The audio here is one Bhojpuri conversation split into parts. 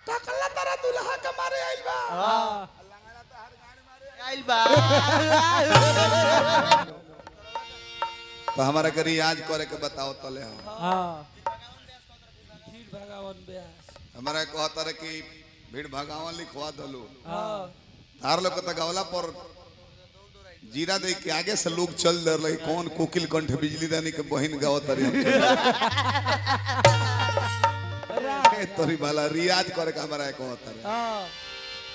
टकला तारा दुल्हा के मारे आइल बा हां लंगड़ा तो हर गाड़ी मारे आइल बा तो हमारा के रियाज करे के बताओ तले हां भीड़ भगावन ब्यास हमारा कहता रे कि भीड़ भगावन लिखवा दलो हां तार लोग तो गवला पर जीरा दे के आगे से लोग चल दे रहे कौन कोकिल कंठ बिजली रानी के बहन गावत रे तोरी वाला रियाज करे के हमारा कहता रे हां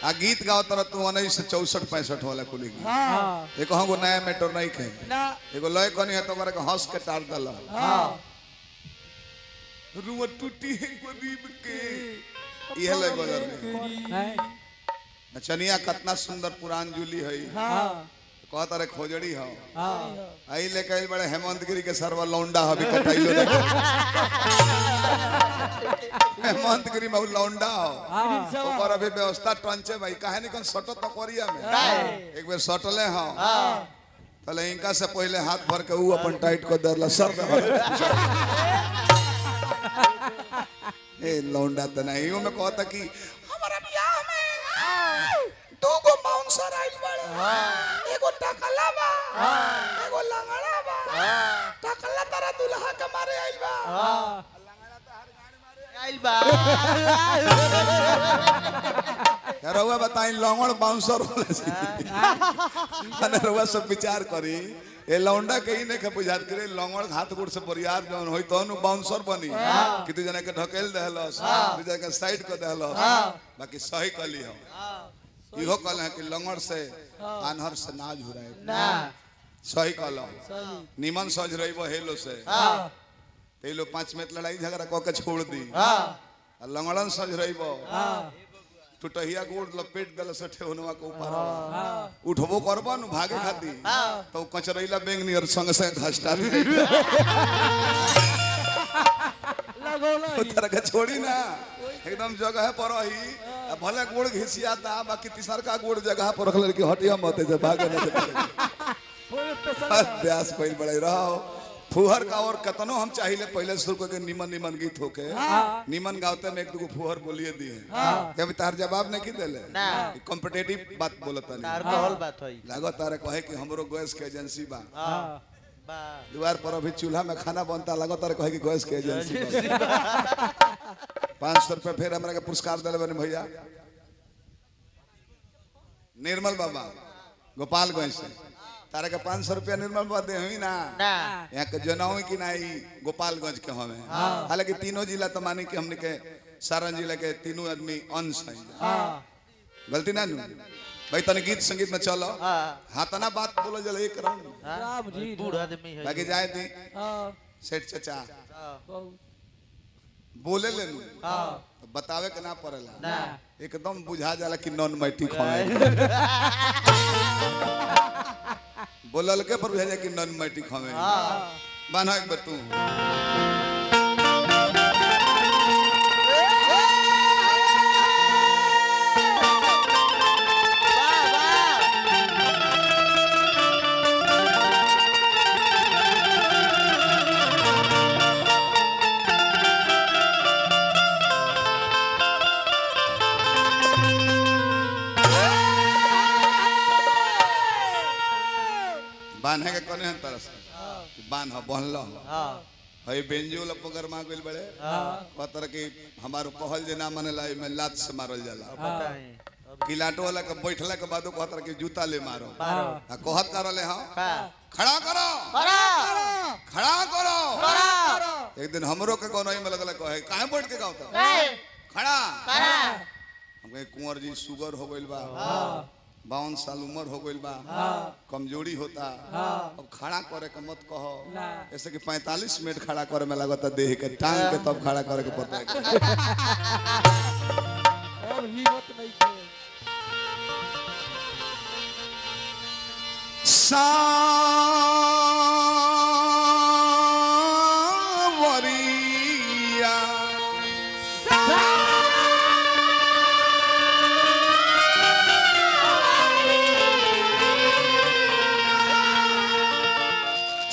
आ गीत गावत रह तू 1964-65 वाला कुली हां एक हमको नया मैटर नहीं कहे ना एगो लय कनी है तो ओकरा के हंस के टार दला हां रुआ टूटी है गरीब के ये लय बजर में है नचनिया कितना सुंदर पुरान जुली है हां कहता रे खोजड़ी हो हां आई लेके आइल बड़े हेमंत गिरी के सरवा लौंडा हबी कटाइलो रे हेमंत गिरी में लौंडा हो ओकर अभी व्यवस्था टंचे भाई काहे निकन सटो तो करिया में एक बार सटले हो तले इनका से पहले हाथ भर के ऊ अपन टाइट को दरला सर दे ए लौंडा त नहीं ओ में कहता कि हमारा बियाह में दो गो बाउंसर आइल बड़े एगो टकला बा एगो लंगड़ा बा टकला तारा दुल्हा के मारे आइल बा लंगड़ा तो हर गाड़ी मारे आइल बा यार रउआ बताई लंगड़ बाउंसर होला छी माने रउआ सब विचार करी ए लौंडा के ही नहीं के बुझात करे लंगड़ हाथ गोड़ से बरियार जौन होई तोनु बाउंसर बनी कि तू जना के ढकेल देहलस तू जना के साइड को देहलस बाकी सही कली हो इहो कहल है कि लंगड़ से आनहर से ना झुराए ना सही कहल सही निमन सज रहीबो हेलो से हां ते लोग 5 मिनट लड़ाई झगड़ा क के छोड़ दी हां लंगड़न सज रहीबो हां टुटहिया गोड़ लपेट दल से ठेहुनवा के ऊपर उठबो करबो न भागे खाती तो कचरैला बेंग नियर संग से घसटा दे लगोला उतर के छोड़ी ना एकदम जगह पर रही भले गोड़ घिसियाता बाकी तीसर का गोड़ जगह पर रखल कि हटिया मत जे भागे न अभ्यास कोई बड़े रहो फुहर का और कतनो हम चाहिए पहले शुरू करके निमन निमन गीत होके निमन गावते में एक दो फुहर बोलिए दिए कभी तार जवाब नहीं की देले कॉम्पिटिटिव बात बोलता नहीं तार कहल बात होई लागो तारे कहे कि हमरो गैस के एजेंसी बा हां बा द्वार पर अभी चूल्हा में खाना बनता लागो तारे कहे कि गैस के एजेंसी बा 500 रुपया फिर हमरा के पुरस्कार दिले बने भैया निर्मल बाबा गोपालगंज से तारे के 500 रुपया निर्मल बाबा दे हुई ना ना यहाँ के जनाऊ कि नहीं गोपालगंज के हमें हालांकि तीनों जिला तो मानी कि हमने के सारण जिला के तीनों आदमी अंश हैं गलती ना नू भाई तने गीत संगीत में चलो हाँ तना बात बोलो जल एक राउंड राम जी बूढ़ आदमी है बाकी जाए दी हां सेठ चचा बहुत बोले ले लू तो बतावे के ना पड़ेला ना एकदम बुझा जाला कि नॉन मैट्रिक हमें बोलल के पर बुझा जाए कि नॉन मैट्रिक हमें बाना एक बार तू बांधे के कोने तरह से बांध बहल हां हई बेंजो लपगर मा गइल बड़े पतर के हमारो कहल जे ना मानेला में लात से मारल जाला बताई किलाटो वाला के बैठला के बादो कहतर के जूता ले मारो मारो आ कहत करले हां हां खड़ा करो खड़ा करो एक दिन हमरो के कोनई में लगल कहे काहे बैठ के गावता खड़ा हम कहे कुंवर जी शुगर हो गइल बा 52 साल उम्र हो गइल बा कमजोरी होता अब खड़ा करे के मत कहो ऐसे कि 45 मिनट खड़ा करे में लगता देह के टांग के तब खड़ा करे के पड़ता है अब हिम्मत नहीं थे सावरिया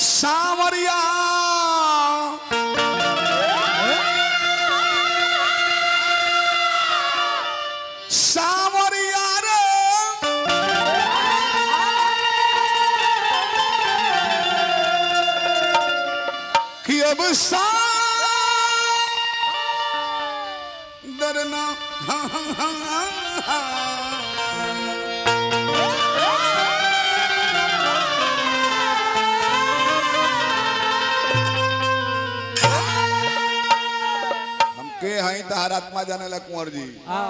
सावरिया सावरिया रे कि अब डरना हमके हई तहार आत्मा जाने ला कुंवर जी हाँ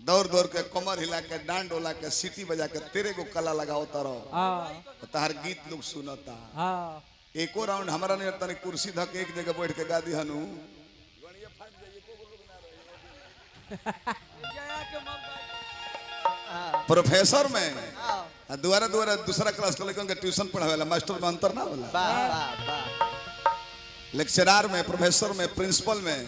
दौड़ दौड़ के कमर हिला के डांड डोला के सीटी बजा के तेरे को कला लगाओ तारो हाँ तहार गीत लोग सुनता हाँ एको राउंड हमारा नहीं तनी कुर्सी धक एक जगह बैठ के गा दी हनु प्रोफेसर में दोबारा दोबारा दूसरा क्लास के लड़कन के ट्यूशन पढ़ावेला मास्टर में अंतर ना होला लेक्चरर में प्रोफेसर में प्रिंसिपल में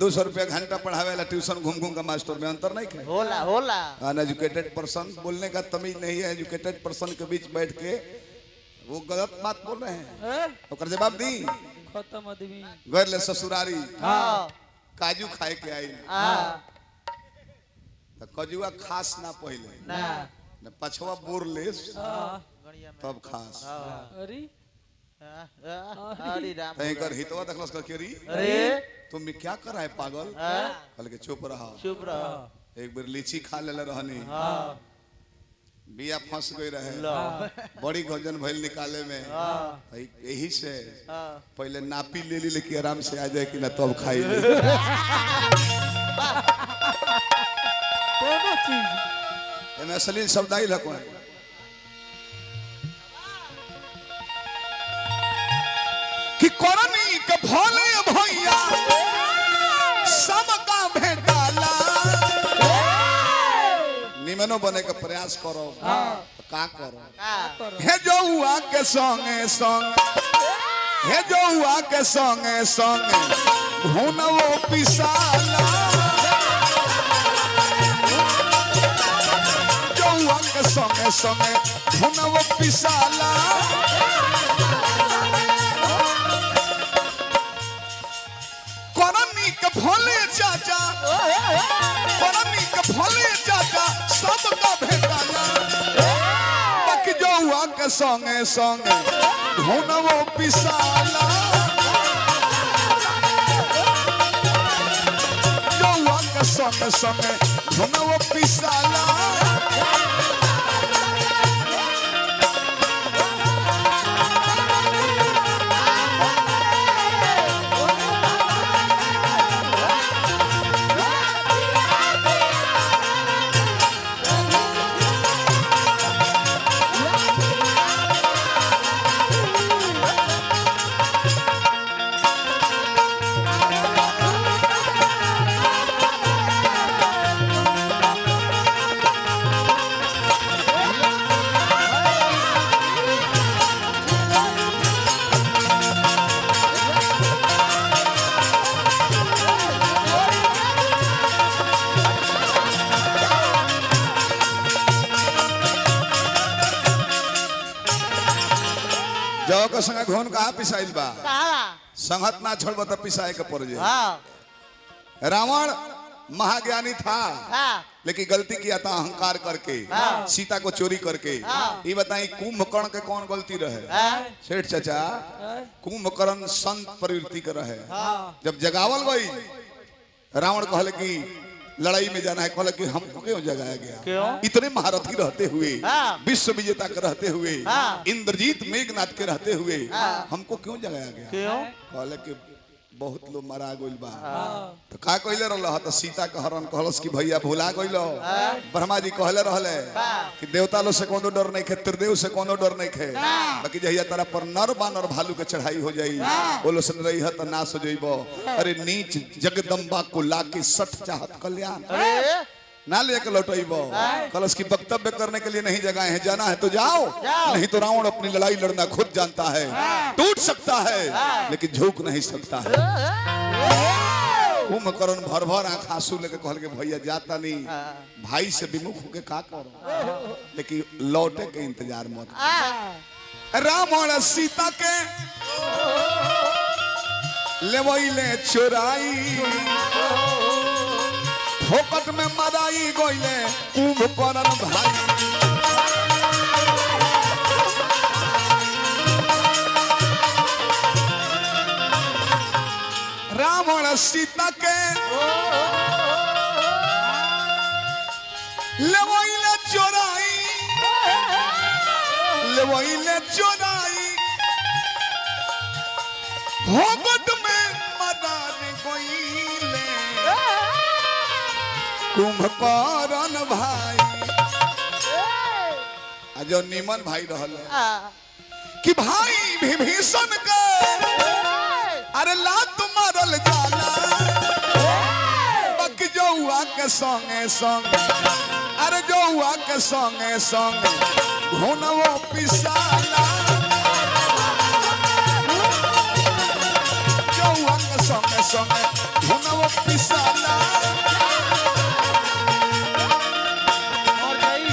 200 रुपया घंटा पढ़ावेला ट्यूशन घूम घूम का मास्टर में अंतर नहीं है होला होला अनएजुकेटेड पर्सन बोलने का तमीज नहीं है एजुकेटेड पर्सन के बीच बैठ के वो गलत बात बोल रहे हैं ओकर जवाब दी खत्म आदमी घर ले ससुरारी हाँ काजू खाए के आई हाँ तो कजुआ खास ना पहले ना न पछवा बोर ले हाँ गड़िया में तब खास अरे अरे राम तय कर हितवा देखलस कर केरी अरे तुम भी क्या कर रहा है पागल हाँ कल के चुप रहा चुप रहो एक बार लीची खा ले रहनी हाँ बिया फंस गई रहे लो बड़ी गजन भइल निकाले में हाँ भाई यही से हाँ पहले नापी ले ली लेकिन आराम से आ जाए कि ना तब खाई ले कोनो चीज एमे असली शब्द आई लको कि करनी के भोले भैया सबका भेटाला निमनो बने का प्रयास करो तो का करो हाँ हे जौआ के संगे संग हे जौआ के संगे संगे भुनवो पिसाला जौआ के संगे संगे भुनवो पिसाला करनी के भोले चाचा करनी के भोले चाचा सबका भेटाला बाकी जौआ के संगे संगे भुनवो पिसाला जौआ के संगे संगे भुनवो पिसाला जौ के संगे घोन कहा पिसाइल बा कहाँ संगत ना छोड़ब तो पिसाए के पड़ जाए हाँ रावण महाज्ञानी था हाँ लेकिन गलती किया था अहंकार करके हाँ। सीता को चोरी करके हाँ। ये बताई कुंभकर्ण के कौन गलती रहे हाँ सेठ चाचा कुंभकर्ण संत प्रवृत्ति के रहे हाँ जब जगावल गई रावण कहले कि लड़ाई में जाना है कहले कि हमको क्यों जगाया गया क्यों? इतने महारथी रहते हुए हाँ। विश्व विजेता के रहते हुए हाँ। इंद्रजीत मेघनाथ के रहते हुए हाँ। हमको क्यों जगाया गया क्यों कहले कि बहुत लोग मरा गइल बा हाँ तो का कहले रहल तो सीता के हरण कहलस कि भैया भुला गइलो ब्रह्मा जी कहले रहले कि देवता लोग से कोनो डर नहीं खे त्रिदेव से कोनो डर नहीं खे बाकी जहिया तारा पर नर बानर भालू के चढ़ाई हो जाई बोलो सन रही त नाश हो जइबो अरे नीच जगदम्बा को लाके सठ चाहत कल्याण अरे ना लेके लौटइबो कलश की वक्तव्य करने के लिए नहीं जगह है जाना है तो जाओ नहीं तो रावण अपनी लड़ाई लड़ना खुद जानता है टूट सकता है लेकिन झुक नहीं सकता है कुंभकर्ण भर भर आंख आंसू लेके कहल के भैया जाता नहीं भाई से विमुख होके का करो लेकिन लौटे के इंतजार मत रावण सीता के लेवैले चोराई फोकट में मदाई गोइले कुंभकर्ण भाई रावण सीता के लेवइले चोराई फोकट में मदार गोइले कुंभकर्ण भाई जो निमन भाई रहल कि भाई विभीषण के अरे लात मारल जाला बक जौआ के संगे संगे अरे जौआ के संगे संगे घोनवो पिसाला जौआ के संगे संगे घोनवो पिसाला और जाई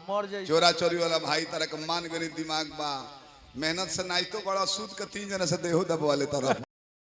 मर जाई चोरा चोरी वाला भाई तरह मान गरी दिमाग बा मेहनत से नहीं तो बड़ा सूद के 3 जना से देहो दबवा ले तरह